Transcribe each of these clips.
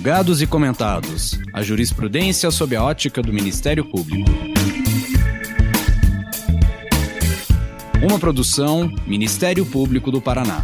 Julgados e comentados. A jurisprudência sob a ótica do Ministério Público. Uma produção Ministério Público do Paraná.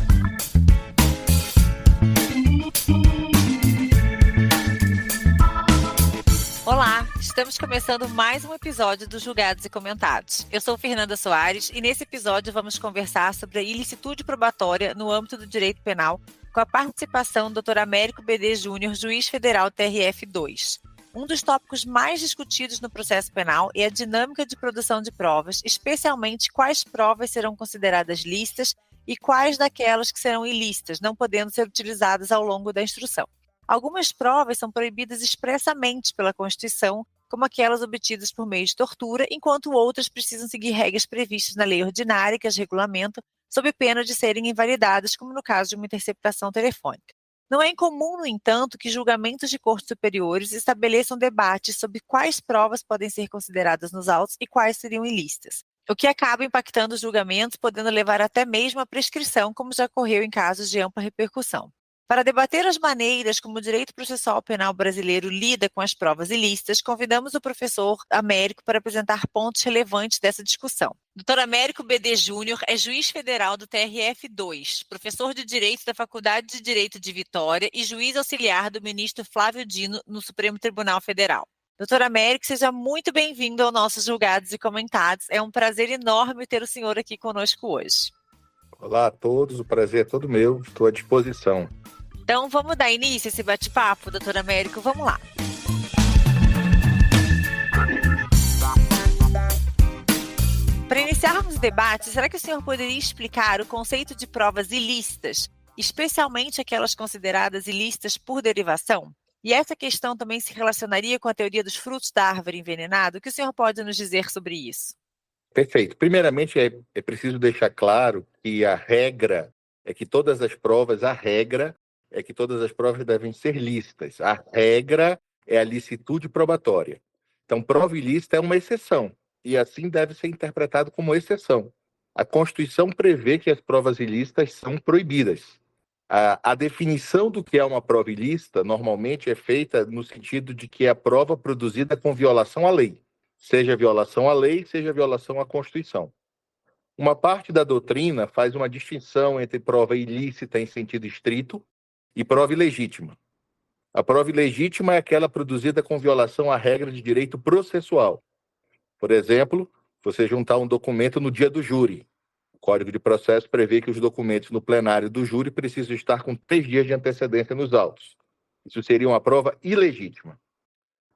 Olá, estamos começando mais um episódio do Julgados e Comentados. Eu sou Fernanda Soares e nesse episódio vamos conversar sobre a ilicitude probatória no âmbito do direito penal com a participação do Dr. Américo BD Júnior, juiz federal TRF2. Um dos tópicos mais discutidos no processo penal é a dinâmica de produção de provas, especialmente quais provas serão consideradas lícitas e quais daquelas que serão ilícitas, não podendo ser utilizadas ao longo da instrução. Algumas provas são proibidas expressamente pela Constituição, como aquelas obtidas por meio de tortura, enquanto outras precisam seguir regras previstas na lei ordinária que as regulamentam, sob pena de serem invalidadas, como no caso de uma interceptação telefônica. Não é incomum, no entanto, que julgamentos de cortes superiores estabeleçam debates sobre quais provas podem ser consideradas nos autos e quais seriam ilícitas, o que acaba impactando os julgamentos, podendo levar até mesmo à prescrição, como já ocorreu em casos de ampla repercussão. Para debater as maneiras como o direito processual penal brasileiro lida com as provas ilícitas, convidamos o professor Américo para apresentar pontos relevantes dessa discussão. Dr. Américo BD Júnior é juiz federal do TRF2, professor de Direito da Faculdade de Direito de Vitória e juiz auxiliar do ministro Flávio Dino no Supremo Tribunal Federal. Dr. Américo, seja muito bem-vindo ao nossos Julgados e Comentados. É um prazer enorme ter o senhor aqui conosco hoje. Olá a todos, o prazer é todo meu, estou à disposição. Então, vamos dar início a esse bate-papo, doutor Américo? Vamos lá. Para iniciarmos o debate, será que o senhor poderia explicar o conceito de provas ilícitas, especialmente aquelas consideradas ilícitas por derivação? E essa questão também se relacionaria com a teoria dos frutos da árvore envenenada? O que o senhor pode nos dizer sobre isso? Perfeito. Primeiramente, é preciso deixar claro que a regra é que todas as provas devem ser lícitas. A regra é a licitude probatória. Então, prova ilícita é uma exceção, e assim deve ser interpretado como exceção. A Constituição prevê que as provas ilícitas são proibidas. A definição do que é uma prova ilícita, normalmente, é feita no sentido de que é a prova produzida com violação à lei, seja violação à lei, seja violação à Constituição. Uma parte da doutrina faz uma distinção entre prova ilícita em sentido estrito e prova ilegítima. A prova ilegítima é aquela produzida com violação à regra de direito processual. Por exemplo, você juntar um documento no dia do júri. O Código de Processo prevê que os documentos no plenário do júri precisam estar com 3 dias de antecedência nos autos. Isso seria uma prova ilegítima.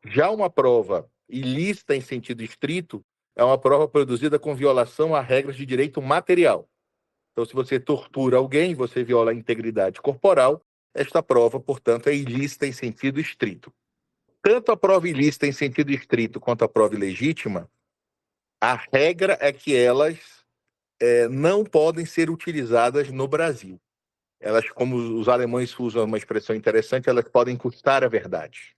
Já uma prova ilícita em sentido estrito é uma prova produzida com violação a regras de direito material. Então, se você tortura alguém, você viola a integridade corporal, esta prova, portanto, é ilícita em sentido estrito. Tanto a prova ilícita em sentido estrito quanto a prova ilegítima, a regra é que elas não podem ser utilizadas no Brasil. Elas, como os alemães usam uma expressão interessante, elas podem custar a verdade.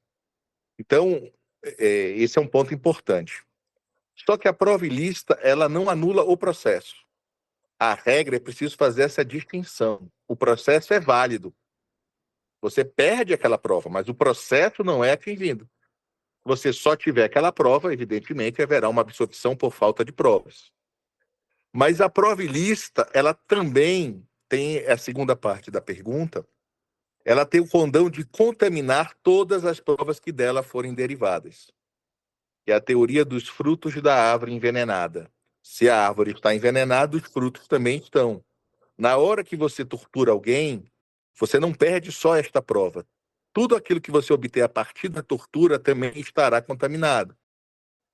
Então, esse é um ponto importante. Só que a prova ilícita, ela não anula o processo. A regra é preciso fazer essa distinção. O processo é válido. Você perde aquela prova, mas o processo não é atingido. Se você só tiver aquela prova, evidentemente, haverá uma absorção por falta de provas. Mas a prova ilícita, ela também tem a segunda parte da pergunta, ela tem o condão de contaminar todas as provas que dela forem derivadas. É a teoria dos frutos da árvore envenenada. Se a árvore está envenenada, os frutos também estão. Na hora que você tortura alguém, você não perde só esta prova. Tudo aquilo que você obter a partir da tortura também estará contaminado.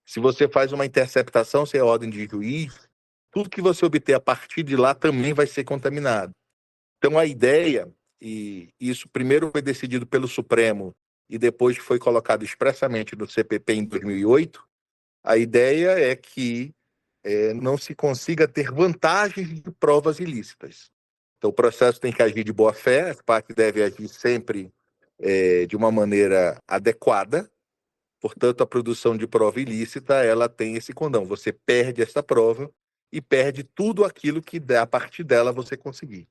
Se você faz uma interceptação sem ordem de juiz, tudo que você obter a partir de lá também vai ser contaminado. Então a ideia, e isso primeiro foi decidido pelo Supremo e depois foi colocado expressamente no CPP em 2008, a ideia é que não se consiga ter vantagens de provas ilícitas. Então, o processo tem que agir de boa fé, a parte deve agir sempre de uma maneira adequada, portanto, a produção de prova ilícita, ela tem esse condão. Você perde essa prova e perde tudo aquilo que a partir dela você conseguir.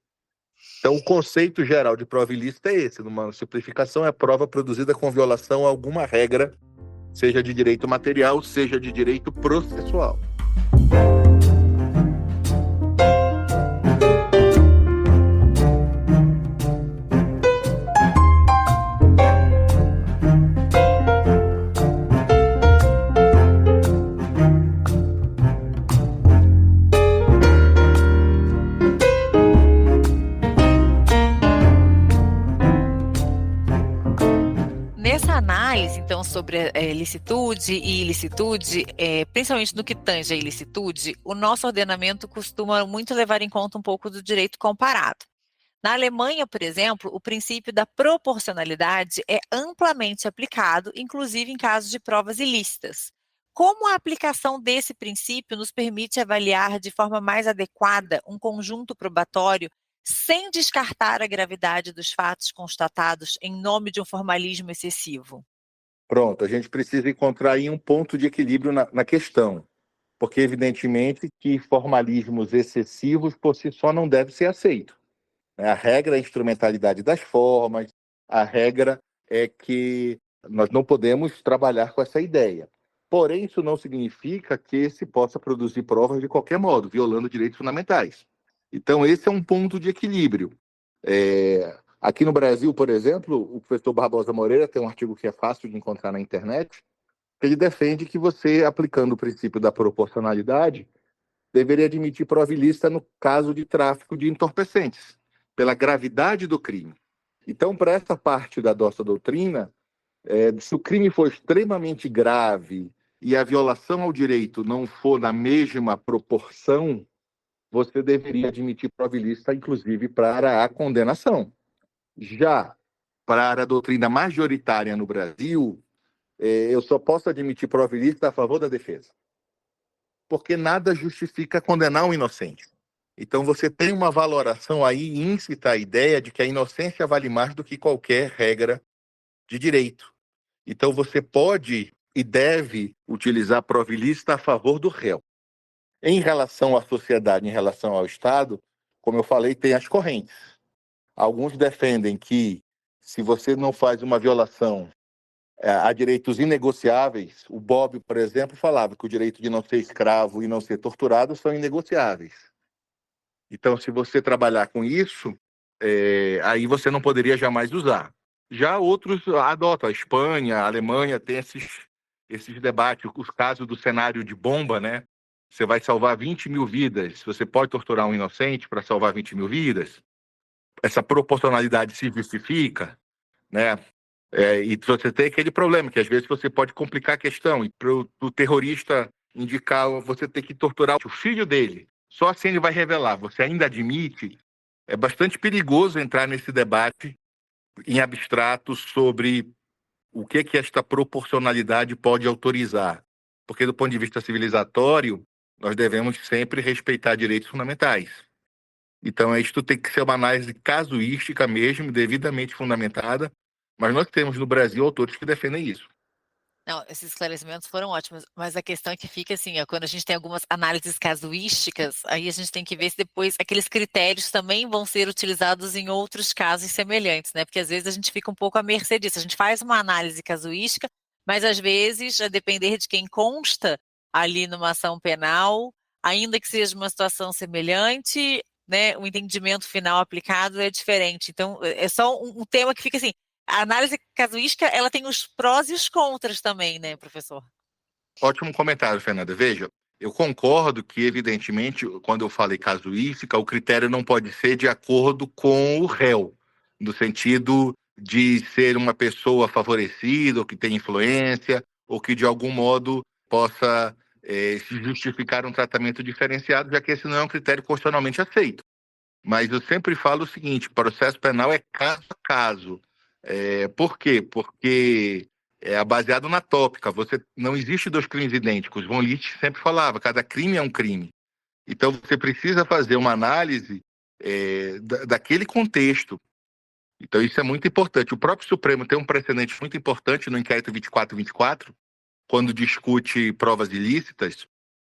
Então, o conceito geral de prova ilícita é esse. Numa simplificação, é prova produzida com violação a alguma regra, seja de direito material, seja de direito processual. Nessa análise, então, sobre licitude e ilicitude, principalmente no que tange a ilicitude, o nosso ordenamento costuma muito levar em conta um pouco do direito comparado. Na Alemanha, por exemplo, o princípio da proporcionalidade é amplamente aplicado, inclusive em casos de provas ilícitas. Como a aplicação desse princípio nos permite avaliar de forma mais adequada um conjunto probatório sem descartar a gravidade dos fatos constatados em nome de um formalismo excessivo? Pronto, a gente precisa encontrar aí um ponto de equilíbrio na questão, porque evidentemente que formalismos excessivos por si só não devem ser aceitos. A regra é a instrumentalidade das formas, a regra é que nós não podemos trabalhar com essa ideia. Porém, isso não significa que se possa produzir provas de qualquer modo, violando direitos fundamentais. Então, esse é um ponto de equilíbrio. Aqui no Brasil, por exemplo, o professor Barbosa Moreira tem um artigo que é fácil de encontrar na internet, que ele defende que você, aplicando o princípio da proporcionalidade, deveria admitir prova ilícita no caso de tráfico de entorpecentes, pela gravidade do crime. Então, para essa parte da nossa doutrina, se o crime for extremamente grave e a violação ao direito não for na mesma proporção, você deveria admitir prova ilícita, inclusive, para a condenação. Já para a doutrina majoritária no Brasil, eu só posso admitir prova ilícita a favor da defesa, porque nada justifica condenar um inocente. Então, você tem uma valoração aí íncita à ideia de que a inocência vale mais do que qualquer regra de direito. Então, você pode e deve utilizar prova ilícita a favor do réu. Em relação à sociedade, em relação ao Estado, como eu falei, tem as correntes. Alguns defendem que, se você não faz uma violação a direitos inegociáveis, o Bob, por exemplo, falava que o direito de não ser escravo e não ser torturado são inegociáveis. Então, se você trabalhar com isso, aí você não poderia jamais usar. Já outros adotam. A Espanha, a Alemanha tem esses debates, os casos do cenário de bomba, né? Você vai salvar 20 mil vidas, você pode torturar um inocente para salvar 20 mil vidas? Essa proporcionalidade se justifica, né? E você tem aquele problema, que às vezes você pode complicar a questão, e para o terrorista indicar você ter que torturar o filho dele, só assim ele vai revelar. Você ainda admite? É bastante perigoso entrar nesse debate em abstrato sobre o que esta proporcionalidade pode autorizar. Porque, do ponto de vista civilizatório, nós devemos sempre respeitar direitos fundamentais. Então, isto tem que ser uma análise casuística mesmo, devidamente fundamentada, mas nós temos no Brasil autores que defendem isso. Não, esses esclarecimentos foram ótimos, mas a questão é que fica assim, quando a gente tem algumas análises casuísticas, aí a gente tem que ver se depois aqueles critérios também vão ser utilizados em outros casos semelhantes, né? Porque às vezes a gente fica um pouco à mercê disso. A gente faz uma análise casuística, mas às vezes, a depender de quem consta ali numa ação penal, ainda que seja uma situação semelhante, né, o entendimento final aplicado é diferente. Então, é só um tema que fica assim. A análise casuística, ela tem os prós e os contras também, né, professor? Ótimo comentário, Fernanda. Veja, eu concordo que, evidentemente, quando eu falei casuística, o critério não pode ser de acordo com o réu, no sentido de ser uma pessoa favorecida, ou que tem influência, ou que, de algum modo, possa se justificar um tratamento diferenciado, já que esse não é um critério constitucionalmente aceito. Mas eu sempre falo o seguinte, processo penal é caso a caso. Por quê? Porque é baseado na tópica. Não existe dois crimes idênticos. Von Licht sempre falava, cada crime é um crime. Então, você precisa fazer uma análise daquele contexto. Então, isso é muito importante. O próprio Supremo tem um precedente muito importante no inquérito 2424, quando discute provas ilícitas,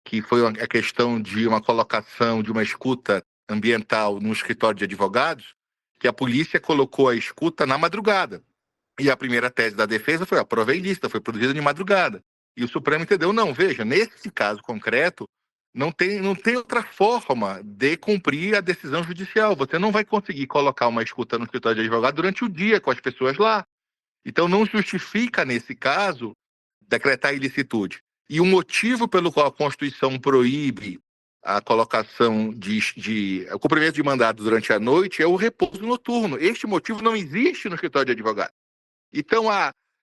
que foi a questão de uma colocação de uma escuta ambiental no escritório de advogados, que a polícia colocou a escuta na madrugada. E a primeira tese da defesa foi: a prova é ilícita, foi produzida de madrugada. E o Supremo entendeu: não, veja, nesse caso concreto, não tem outra forma de cumprir a decisão judicial. Você não vai conseguir colocar uma escuta no escritório de advogado durante o dia com as pessoas lá. Então, não justifica, nesse caso, decretar ilicitude. E o motivo pelo qual a Constituição proíbe a colocação o cumprimento de mandado durante a noite é o repouso noturno. Este motivo não existe no escritório de advogado. Então,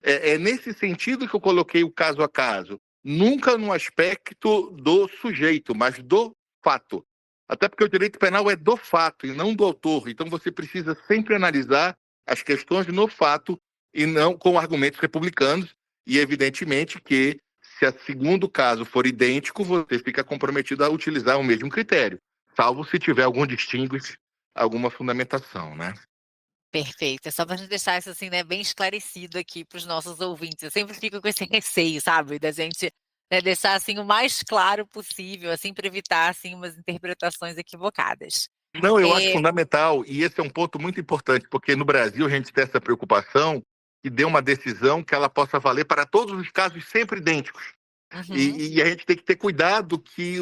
é nesse sentido que eu coloquei o caso a caso. Nunca no aspecto do sujeito, mas do fato. Até porque o direito penal é do fato e não do autor. Então, você precisa sempre analisar as questões no fato e não com argumentos republicanos. E, evidentemente, que se o segundo caso for idêntico, você fica comprometido a utilizar o mesmo critério, salvo se tiver algum distinguish, alguma fundamentação, né? Perfeito. É só para a gente deixar isso assim, né, bem esclarecido aqui para os nossos ouvintes. Eu sempre fico com esse receio, sabe, da gente, né, deixar assim o mais claro possível, assim, para evitar assim umas interpretações equivocadas. Não, eu acho fundamental, e esse é um ponto muito importante, porque no Brasil a gente tem essa preocupação que dê uma decisão que ela possa valer para todos os casos sempre idênticos. Uhum. E a gente tem que ter cuidado que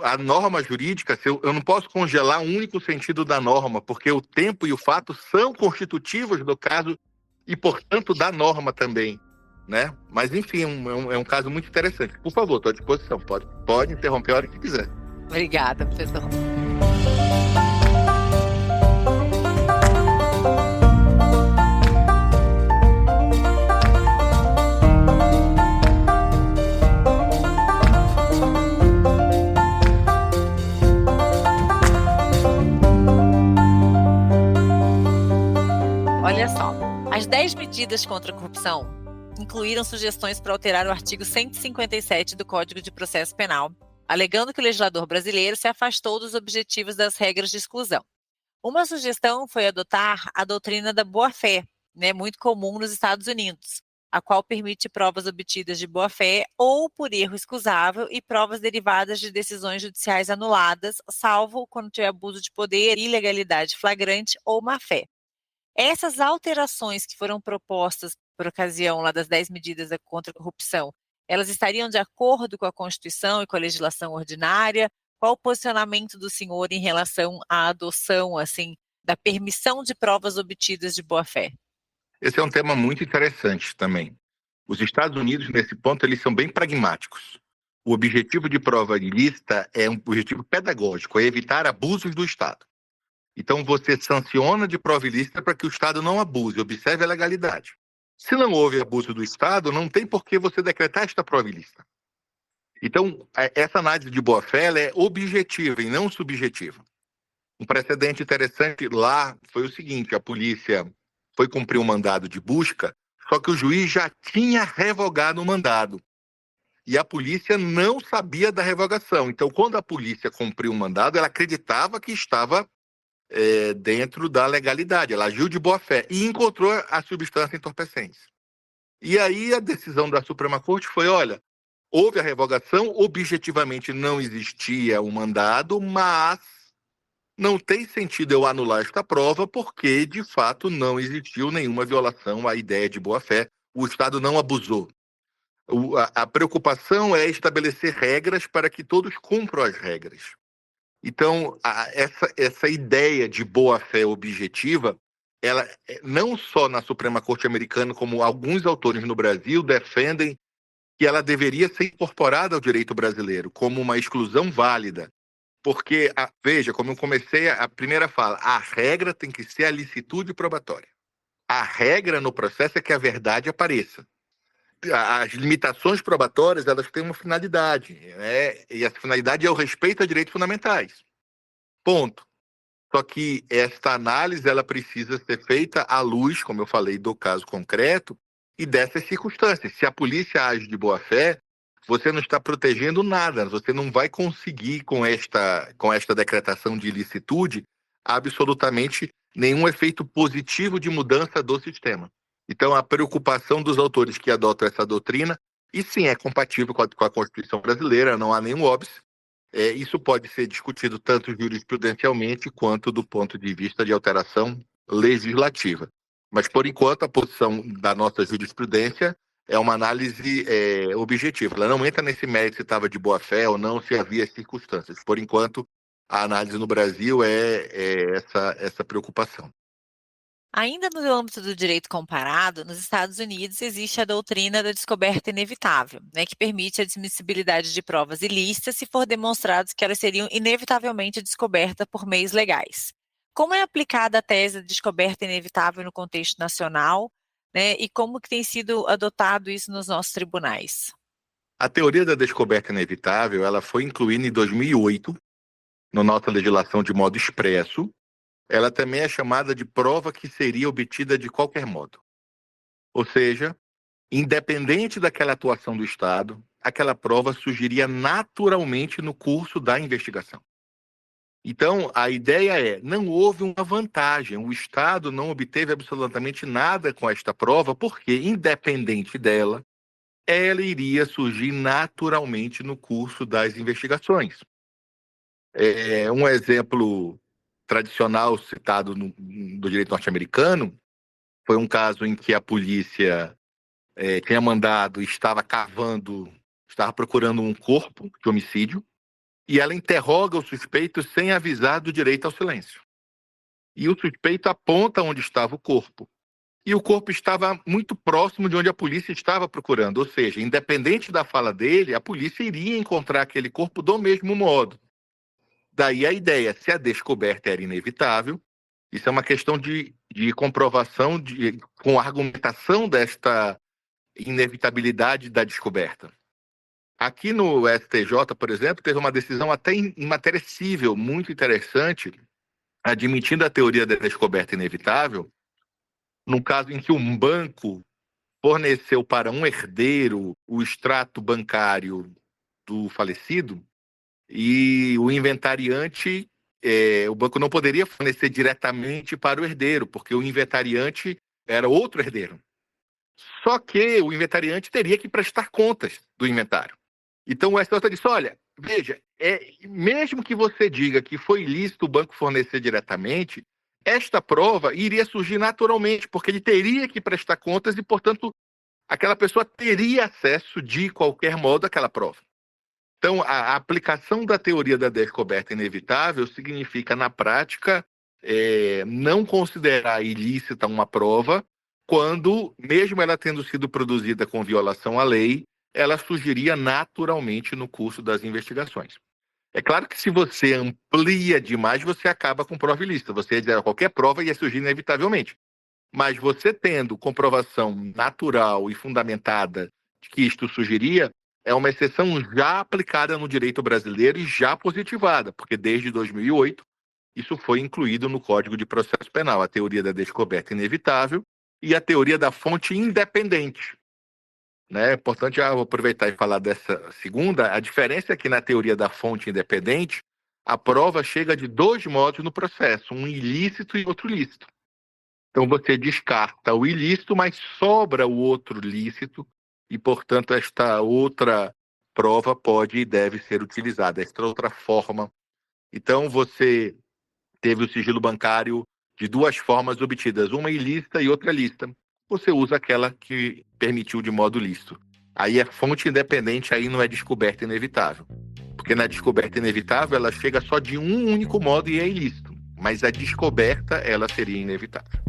a norma jurídica, eu não posso congelar um único sentido da norma, porque o tempo e o fato são constitutivos do caso e, portanto, da norma também, né? Mas, enfim, é um caso muito interessante. Por favor, estou à disposição. Pode interromper a hora que quiser. Obrigada, professor. Olha só, as 10 medidas contra a corrupção incluíram sugestões para alterar o artigo 157 do Código de Processo Penal, alegando que o legislador brasileiro se afastou dos objetivos das regras de exclusão. Uma sugestão foi adotar a doutrina da boa-fé, né, muito comum nos Estados Unidos, a qual permite provas obtidas de boa-fé ou por erro excusável e provas derivadas de decisões judiciais anuladas, salvo quando tiver abuso de poder, ilegalidade flagrante ou má-fé. Essas alterações que foram propostas por ocasião lá das 10 medidas contra a corrupção, elas estariam de acordo com a Constituição e com a legislação ordinária? Qual o posicionamento do senhor em relação à adoção, assim, da permissão de provas obtidas de boa-fé? Esse é um tema muito interessante também. Os Estados Unidos, nesse ponto, eles são bem pragmáticos. O objetivo de prova ilícita é um objetivo pedagógico, é evitar abusos do Estado. Então, você sanciona de prova ilícita para que o Estado não abuse, observe a legalidade. Se não houve abuso do Estado, não tem por que você decretar esta prova ilícita. Então, essa análise de boa-fé é objetiva e não subjetiva. Um precedente interessante lá foi o seguinte: a polícia foi cumprir um mandado de busca, só que o juiz já tinha revogado o mandado. E a polícia não sabia da revogação. Então, quando a polícia cumpriu o mandado, ela acreditava que estava dentro da legalidade. Ela agiu de boa-fé e encontrou a substância entorpecente. E aí a decisão da Suprema Corte foi: olha, houve a revogação, objetivamente não existia o mandado, mas não tem sentido eu anular esta prova porque, de fato, não existiu nenhuma violação à ideia de boa-fé. O Estado não abusou. A preocupação é estabelecer regras para que todos cumpram as regras. Então, essa ideia de boa-fé objetiva, ela não só na Suprema Corte Americana, como alguns autores no Brasil defendem que ela deveria ser incorporada ao direito brasileiro como uma exclusão válida. Porque, veja, como eu comecei a primeira fala, a regra tem que ser a licitude probatória. A regra no processo é que a verdade apareça. As limitações probatórias, elas têm uma finalidade, né? E essa finalidade é o respeito a direitos fundamentais. Ponto. Só que esta análise, ela precisa ser feita à luz, como eu falei, do caso concreto e dessas circunstâncias. Se a polícia age de boa-fé, você não está protegendo nada, você não vai conseguir com esta decretação de ilicitude absolutamente nenhum efeito positivo de mudança do sistema. Então, a preocupação dos autores que adotam essa doutrina, e sim, é compatível com a Constituição brasileira, não há nenhum óbice, Isso pode ser discutido tanto jurisprudencialmente quanto do ponto de vista de alteração legislativa. Mas, por enquanto, a posição da nossa jurisprudência é uma análise objetiva. Ela não entra nesse mérito se estava de boa-fé ou não, se havia circunstâncias. Por enquanto, a análise no Brasil é essa preocupação. Ainda no âmbito do direito comparado, nos Estados Unidos existe a doutrina da descoberta inevitável, né, que permite a admissibilidade de provas ilícitas se for demonstrado que elas seriam inevitavelmente descobertas por meios legais. Como é aplicada a tese da descoberta inevitável no contexto nacional, né, e como que tem sido adotado isso nos nossos tribunais? A teoria da descoberta inevitável ela foi incluída em 2008 na nossa legislação de modo expresso. Ela também é chamada de prova que seria obtida de qualquer modo. Ou seja, independente daquela atuação do Estado, aquela prova surgiria naturalmente no curso da investigação. Então, a ideia não houve uma vantagem, o Estado não obteve absolutamente nada com esta prova, porque, independente dela, ela iria surgir naturalmente no curso das investigações. Um exemplo tradicional citado do direito norte-americano foi um caso em que a polícia tinha mandado, estava procurando um corpo de homicídio, e ela interroga o suspeito sem avisar do direito ao silêncio. E o suspeito aponta onde estava o corpo. E o corpo estava muito próximo de onde a polícia estava procurando, ou seja, independente da fala dele, a polícia iria encontrar aquele corpo do mesmo modo. Daí a ideia, se a descoberta era inevitável, isso é uma questão de comprovação com a argumentação desta inevitabilidade da descoberta. Aqui no STJ, por exemplo, teve uma decisão até em matéria civil muito interessante, admitindo a teoria da descoberta inevitável, num caso em que um banco forneceu para um herdeiro o extrato bancário do falecido e o inventariante, o banco não poderia fornecer diretamente para o herdeiro, porque o inventariante era outro herdeiro. Só que o inventariante teria que prestar contas do inventário. Então o STJ disse, olha, veja, mesmo que você diga que foi ilícito o banco fornecer diretamente, esta prova iria surgir naturalmente, porque ele teria que prestar contas e, portanto, aquela pessoa teria acesso de qualquer modo àquela prova. Então, a aplicação da teoria da descoberta inevitável significa, na prática, não considerar ilícita uma prova quando, mesmo ela tendo sido produzida com violação à lei, ela surgiria naturalmente no curso das investigações. É claro que se você amplia demais, você acaba com prova ilícita. Você ia dizer, qualquer prova ia surgir inevitavelmente. Mas você tendo comprovação natural e fundamentada de que isto surgiria, é uma exceção já aplicada no direito brasileiro e já positivada, porque desde 2008 isso foi incluído no Código de Processo Penal, a teoria da descoberta inevitável e a teoria da fonte independente. É importante aproveitar e falar dessa segunda. A diferença é que na teoria da fonte independente, a prova chega de dois modos no processo, um ilícito e outro lícito. Então você descarta o ilícito, mas sobra o outro lícito e, portanto, esta outra prova pode e deve ser utilizada, esta outra forma. Então você teve o sigilo bancário de duas formas obtidas, uma ilícita e outra lícita. Você usa aquela que permitiu de modo lícito. Aí é fonte independente, aí não é descoberta inevitável. Porque na descoberta inevitável, ela chega só de um único modo e é ilícito. Mas a descoberta, ela seria inevitável.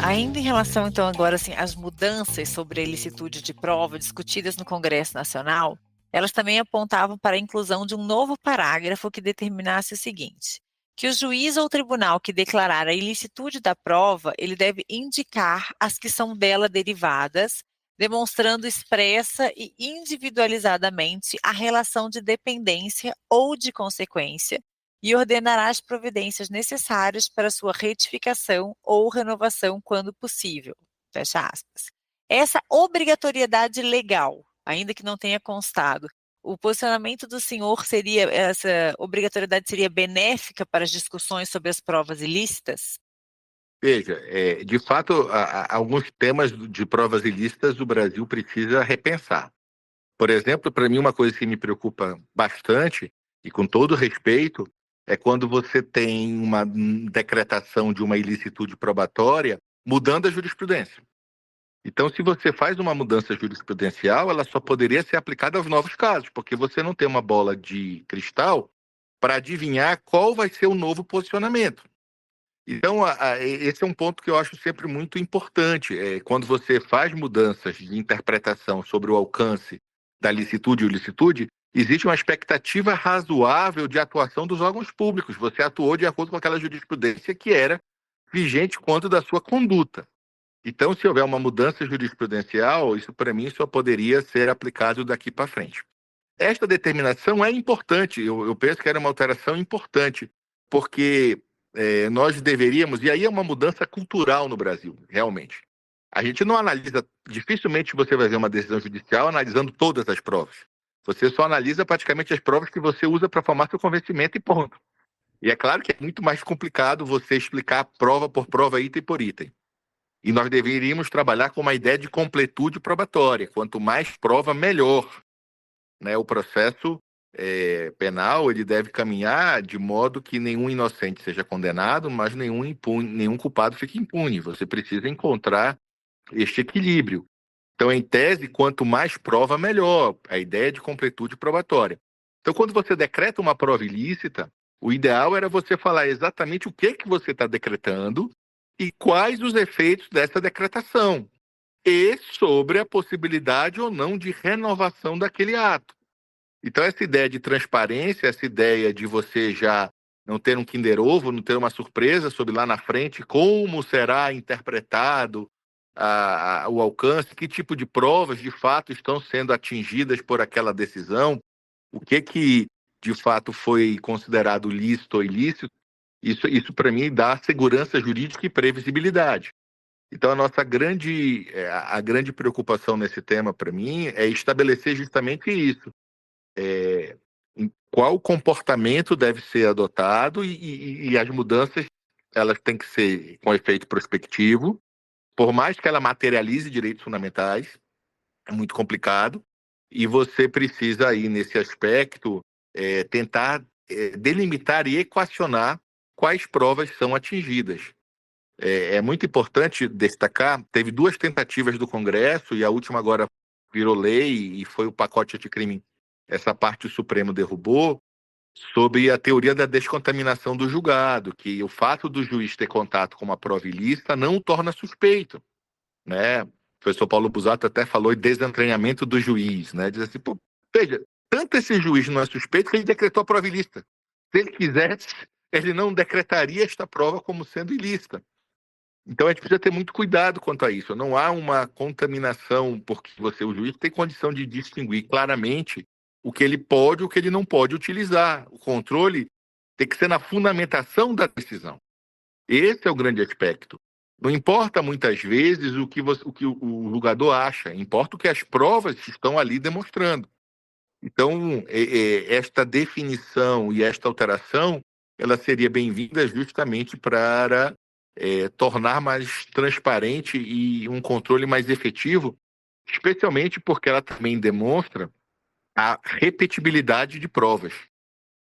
Ainda em relação, então, agora, assim, às mudanças sobre a ilicitude de prova discutidas no Congresso Nacional, elas também apontavam para a inclusão de um novo parágrafo que determinasse o seguinte, que o juiz ou tribunal que declarar a ilicitude da prova, ele deve indicar as que são dela derivadas, demonstrando expressa e individualizadamente a relação de dependência ou de consequência, e ordenará as providências necessárias para sua retificação ou renovação quando possível. Fecha aspas. Essa obrigatoriedade legal ainda que não tenha constado. O posicionamento do senhor seria, essa obrigatoriedade seria benéfica para as discussões sobre as provas ilícitas? Veja, de fato, alguns temas de provas ilícitas o Brasil precisa repensar. Por exemplo, para mim, uma coisa que me preocupa bastante, e com todo respeito, é quando você tem uma decretação de uma ilicitude probatória mudando a jurisprudência. Então, se você faz uma mudança jurisprudencial, ela só poderia ser aplicada aos novos casos, porque você não tem uma bola de cristal para adivinhar qual vai ser o novo posicionamento. Então, esse é um ponto que eu acho sempre muito importante. Quando você faz mudanças de interpretação sobre o alcance da licitude e ilicitude, existe uma expectativa razoável de atuação dos órgãos públicos. Você atuou de acordo com aquela jurisprudência que era vigente quanto da sua conduta. Então, se houver uma mudança jurisprudencial, isso para mim só poderia ser aplicado daqui para frente. Esta determinação é importante, eu penso que era uma alteração importante, porque nós deveríamos, e aí é uma mudança cultural no Brasil, realmente. A gente não analisa, dificilmente você vai ver uma decisão judicial analisando todas as provas. Você só analisa praticamente as provas que você usa para formar seu convencimento e ponto. E é claro que é muito mais complicado você explicar prova por prova, item por item. E nós deveríamos trabalhar com uma ideia de completude probatória. Quanto mais prova, melhor. Né? O processo penal ele deve caminhar de modo que nenhum inocente seja condenado, mas nenhum culpado fique impune. Você precisa encontrar este equilíbrio. Então, em tese, quanto mais prova, melhor. A ideia de completude probatória. Então, quando você decreta uma prova ilícita, o ideal era você falar exatamente o que você está decretando e quais os efeitos dessa decretação, e sobre a possibilidade ou não de renovação daquele ato. Então, essa ideia de transparência, essa ideia de você já não ter um Kinder Ovo, não ter uma surpresa sobre lá na frente como será interpretado o alcance, que tipo de provas de fato estão sendo atingidas por aquela decisão, o que de fato foi considerado lícito ou ilícito, isso para mim dá segurança jurídica e previsibilidade. Então, a grande preocupação nesse tema, para mim, é estabelecer justamente isso. Qual comportamento deve ser adotado e as mudanças elas têm que ser com efeito prospectivo, por mais que ela materialize direitos fundamentais, é muito complicado, e você precisa aí, nesse aspecto, tentar delimitar e equacionar quais provas são atingidas. É muito importante destacar, teve 2 tentativas do Congresso, e a última agora virou lei, e foi o pacote anticrime, essa parte o Supremo derrubou, sobre a teoria da descontaminação do julgado, que o fato do juiz ter contato com uma prova ilícita não o torna suspeito. Né? O professor Paulo Busato até falou em desentranhamento do juiz. Né? Diz assim, pô, veja, tanto esse juiz não é suspeito que ele decretou a prova ilícita. Se ele quisesse, ele não decretaria esta prova como sendo ilícita. Então, a gente precisa ter muito cuidado quanto a isso. Não há uma contaminação, porque o juiz tem condição de distinguir claramente o que ele pode e o que ele não pode utilizar. O controle tem que ser na fundamentação da decisão. Esse é o grande aspecto. Não importa, muitas vezes, o que o julgador acha, importa o que as provas estão ali demonstrando. Então, esta definição e esta alteração, ela seria bem-vinda justamente para tornar mais transparente e um controle mais efetivo, especialmente porque ela também demonstra a repetibilidade de provas.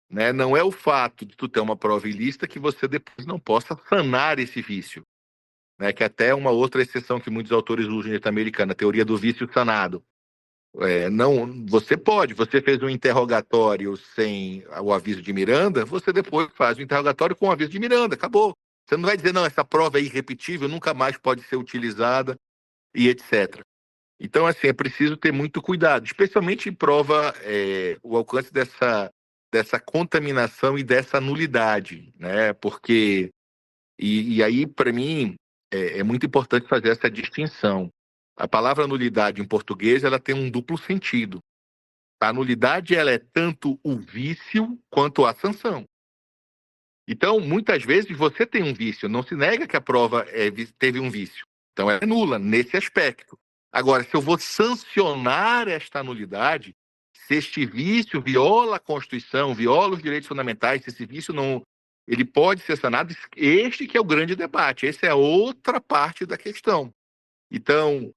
Né? Não é o fato de tu ter uma prova ilícita que você depois não possa sanar esse vício. Né? Que até uma outra exceção que muitos autores usam em direito americano, a teoria do vício sanado. Não, você fez um interrogatório sem o aviso de Miranda, você depois faz o interrogatório com o aviso de Miranda, acabou. Você não vai dizer, não, essa prova é irrepetível, nunca mais pode ser utilizada, e etc. Então, assim, é preciso ter muito cuidado, especialmente em prova, o alcance dessa contaminação e dessa nulidade, né? Porque, e aí, para mim, é muito importante fazer essa distinção. A palavra nulidade em português, ela tem um duplo sentido. A nulidade, ela é tanto o vício quanto a sanção. Então, muitas vezes, você tem um vício, não se nega que a prova teve um vício. Então, ela é nula nesse aspecto. Agora, se eu vou sancionar esta nulidade, se este vício viola a Constituição, viola os direitos fundamentais, se esse vício não, ele pode ser sanado, este que é o grande debate, essa é a outra parte da questão. Então,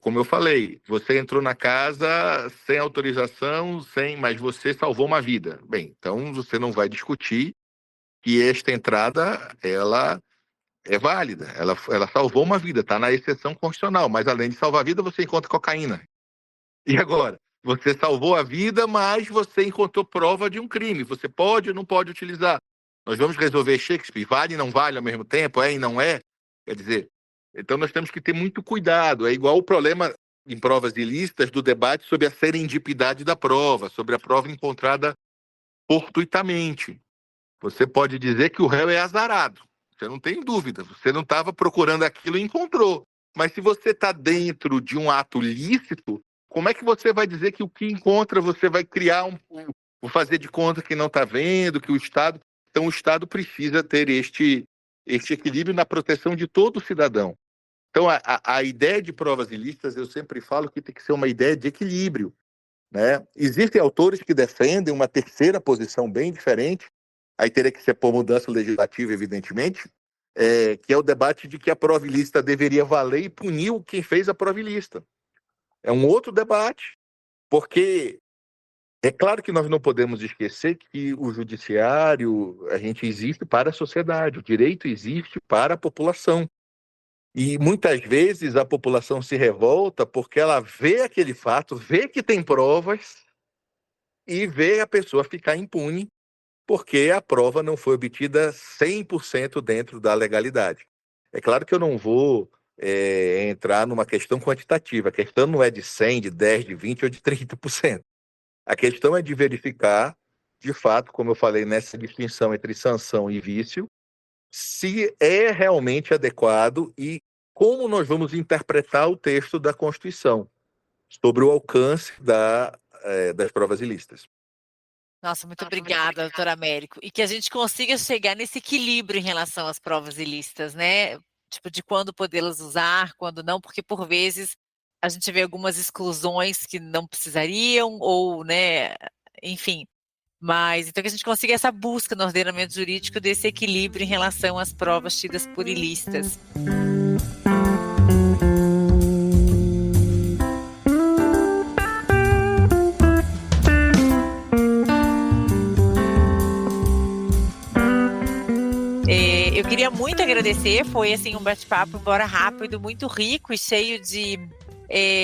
como eu falei, você entrou na casa sem autorização, mas você salvou uma vida. Bem, então você não vai discutir que esta entrada, ela é válida, ela salvou uma vida, está na exceção constitucional, mas além de salvar a vida, você encontra cocaína. E agora? Você salvou a vida, mas você encontrou prova de um crime. Você pode ou não pode utilizar? Nós vamos resolver Shakespeare, vale e não vale ao mesmo tempo, é e não é? Quer dizer, então nós temos que ter muito cuidado. É igual o problema em provas ilícitas do debate sobre a serendipidade da prova, sobre a prova encontrada fortuitamente. Você pode dizer que o réu é azarado. Você não tem dúvida. Você não estava procurando aquilo e encontrou. Mas se você está dentro de um ato lícito, como é que você vai dizer que o que encontra você vai criar fazer de conta que não está vendo, que o Estado... Então o Estado precisa ter este equilíbrio na proteção de todo cidadão. Então a ideia de provas ilícitas, eu sempre falo que tem que ser uma ideia de equilíbrio, né? Existem autores que defendem uma terceira posição bem diferente, aí teria que ser por mudança legislativa, evidentemente, que é o debate de que a prova ilícita deveria valer e punir quem fez a prova ilícita. É um outro debate, porque é claro que nós não podemos esquecer que o judiciário, a gente existe para a sociedade, o direito existe para a população. E muitas vezes a população se revolta porque ela vê aquele fato, vê que tem provas e vê a pessoa ficar impune porque a prova não foi obtida 100% dentro da legalidade. É claro que eu não vou entrar numa questão quantitativa. A questão não é de 100, de 10, de 20 ou de 30%. A questão é de verificar, de fato, como eu falei, nessa distinção entre sanção e vício, se é realmente adequado e como nós vamos interpretar o texto da Constituição sobre o alcance das provas ilícitas. Nossa, muito obrigada, doutor Américo. E que a gente consiga chegar nesse equilíbrio em relação às provas ilícitas, né? Tipo, de quando podê-las usar, quando não, porque por vezes a gente vê algumas exclusões que não precisariam, ou, né, enfim. Mas então que a gente consiga essa busca no ordenamento jurídico desse equilíbrio em relação às provas tidas por ilícitas. Eu queria muito agradecer, foi assim um bate-papo, embora rápido, muito rico e cheio de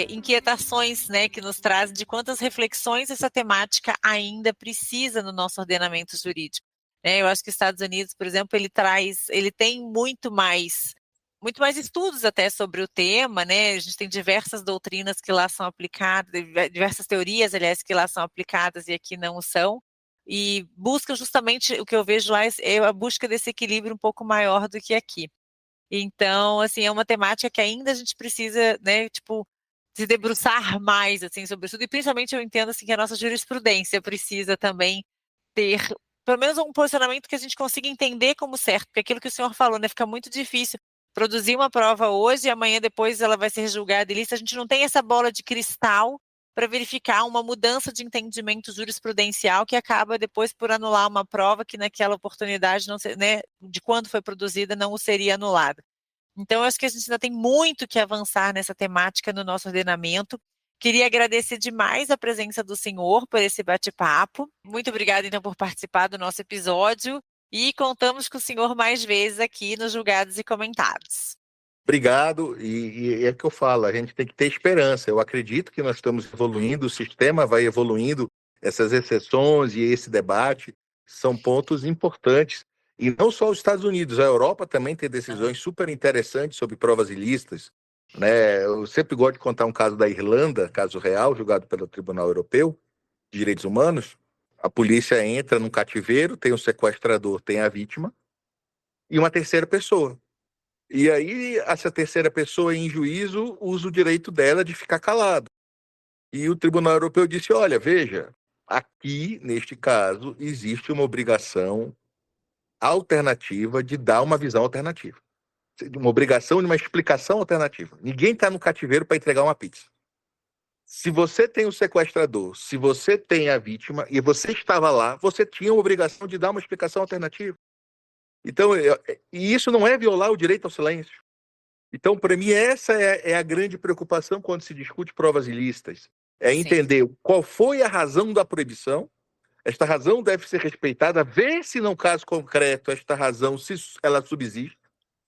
inquietações, né, que nos traz de quantas reflexões essa temática ainda precisa no nosso ordenamento jurídico. Eu acho que os Estados Unidos, por exemplo, ele tem muito mais estudos até sobre o tema, né? A gente tem diversas doutrinas que lá são aplicadas, diversas teorias, aliás, que lá são aplicadas e aqui não são. E busca justamente, o que eu vejo lá é a busca desse equilíbrio um pouco maior do que aqui. Então, assim, é uma temática que ainda a gente precisa, né, tipo, se debruçar mais, assim, sobre isso. E principalmente eu entendo, assim, que a nossa jurisprudência precisa também ter, pelo menos um posicionamento que a gente consiga entender como certo, porque aquilo que o senhor falou, né, fica muito difícil produzir uma prova hoje e amanhã depois ela vai ser julgada ilícita. A gente não tem essa bola de cristal para verificar uma mudança de entendimento jurisprudencial que acaba depois por anular uma prova que naquela oportunidade, não, né, de quando foi produzida, não seria anulada. Então, eu acho que a gente ainda tem muito que avançar nessa temática no nosso ordenamento. Queria agradecer demais a presença do senhor por esse bate-papo. Muito obrigada, então, por participar do nosso episódio e contamos com o senhor mais vezes aqui nos Julgados e Comentados. Obrigado, e é que eu falo, a gente tem que ter esperança. Eu acredito que nós estamos evoluindo, o sistema vai evoluindo, essas exceções e esse debate são pontos importantes. E não só os Estados Unidos, a Europa também tem decisões super interessantes sobre provas ilícitas, né? Eu sempre gosto de contar um caso da Irlanda, caso real, julgado pelo Tribunal Europeu de Direitos Humanos. A polícia entra num cativeiro, tem o sequestrador, tem a vítima e uma terceira pessoa. E aí, essa terceira pessoa, em juízo, usa o direito dela de ficar calado. E o Tribunal Europeu disse, olha, veja, aqui, neste caso, existe uma obrigação alternativa de dar uma visão alternativa. uma obrigação de uma explicação alternativa. Ninguém está no cativeiro para entregar uma pizza. Se você tem o sequestrador, se você tem a vítima e você estava lá, você tinha a obrigação de dar uma explicação alternativa. Então, e isso não é violar o direito ao silêncio. Então, para mim, essa é a grande preocupação quando se discute provas ilícitas. É entender qual foi a razão da proibição. Esta razão deve ser respeitada, ver se, no caso concreto, esta razão, se ela subsiste.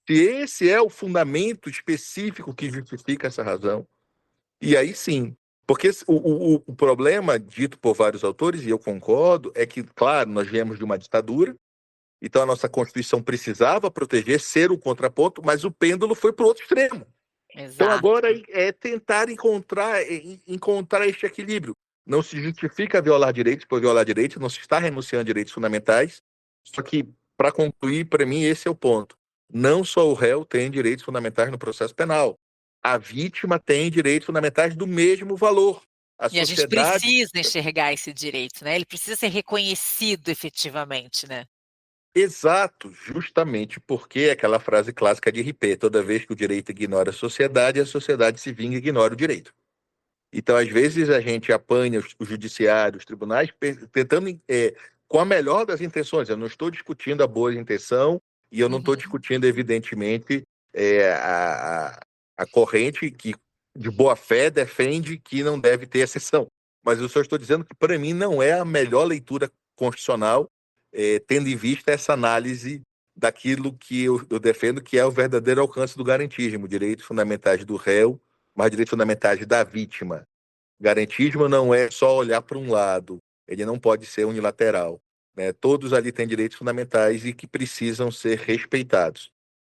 Se esse é o fundamento específico que justifica essa razão. E aí sim. Porque o problema, dito por vários autores, e eu concordo, é que, claro, nós viemos de uma ditadura, então a nossa Constituição precisava proteger, ser o contraponto, mas o pêndulo foi para o outro extremo. Exato. Então agora é tentar encontrar este equilíbrio. Não se justifica violar direitos por violar direitos, não se está renunciando a direitos fundamentais, só que, para concluir, para mim, esse é o ponto. Não só o réu tem direitos fundamentais no processo penal. A vítima tem direitos fundamentais do mesmo valor. A gente precisa enxergar esse direito, né? Ele precisa ser reconhecido efetivamente, né? Exato, justamente porque é aquela frase clássica de Ripé: toda vez que o direito ignora a sociedade se vinga e ignora o direito. Então, às vezes, a gente apanha o judiciário, os tribunais, tentando, com a melhor das intenções. Eu não estou discutindo a boa intenção e eu não estou discutindo, evidentemente, a corrente que, de boa fé, defende que não deve ter exceção. Mas eu só estou dizendo que, para mim, não é a melhor leitura constitucional, tendo em vista essa análise daquilo que eu defendo, que é o verdadeiro alcance do garantismo, direitos fundamentais do réu, mas direitos fundamentais da vítima. Garantismo não é só olhar para um lado, ele não pode ser unilateral, né? Todos ali têm direitos fundamentais e que precisam ser respeitados.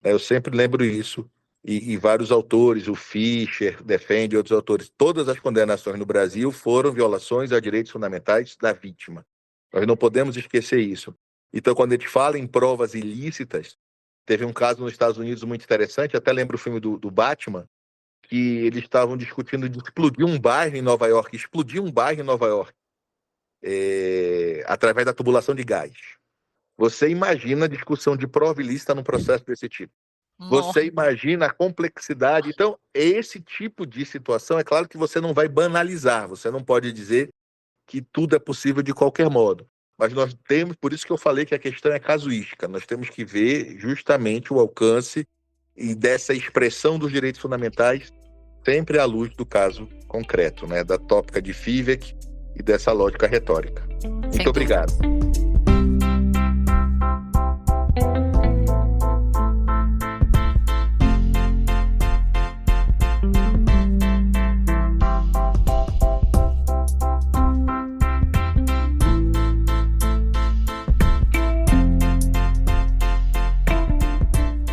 Eu sempre lembro isso, e vários autores, o Fischer defende, outros autores, todas as condenações no Brasil foram violações a direitos fundamentais da vítima. Nós não podemos esquecer isso. Então, quando a gente fala em provas ilícitas, teve um caso nos Estados Unidos muito interessante, até lembro o filme do Batman, que eles estavam discutindo de explodir um bairro em Nova York, através da tubulação de gás. Você imagina a discussão de prova ilícita num processo desse tipo. Você imagina a complexidade. Então, esse tipo de situação, é claro que você não vai banalizar, você não pode dizer que tudo é possível de qualquer modo. Mas nós temos, por isso que eu falei que a questão é casuística, nós temos que ver justamente o alcance e dessa expressão dos direitos fundamentais sempre à luz do caso concreto, né, da tópica de Fivek e dessa lógica retórica. Muito obrigado.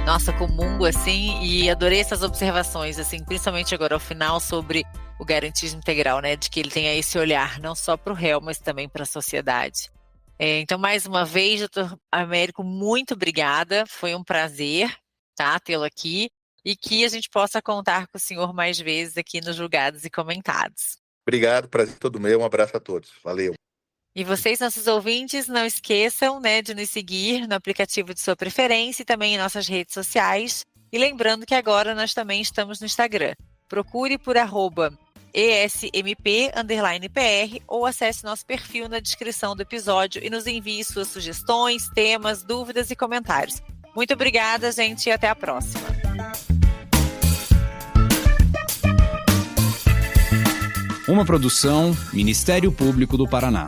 Nossa, comungo, assim, e adorei essas observações, assim, principalmente agora ao final sobre o garantismo integral, né, de que ele tenha esse olhar não só para o réu, mas também para a sociedade. Então, mais uma vez, doutor Américo, muito obrigada, foi um prazer, tá, tê-lo aqui, e que a gente possa contar com o senhor mais vezes aqui nos Julgados e Comentados. Obrigado, prazer todo meu, um abraço a todos, valeu. E vocês, nossos ouvintes, não esqueçam, né, de nos seguir no aplicativo de sua preferência e também em nossas redes sociais. E lembrando que agora nós também estamos no Instagram. Procure por @ESMP_PR ou acesse nosso perfil na descrição do episódio e nos envie suas sugestões, temas, dúvidas e comentários. Muito obrigada, gente, e até a próxima. Uma produção Ministério Público do Paraná.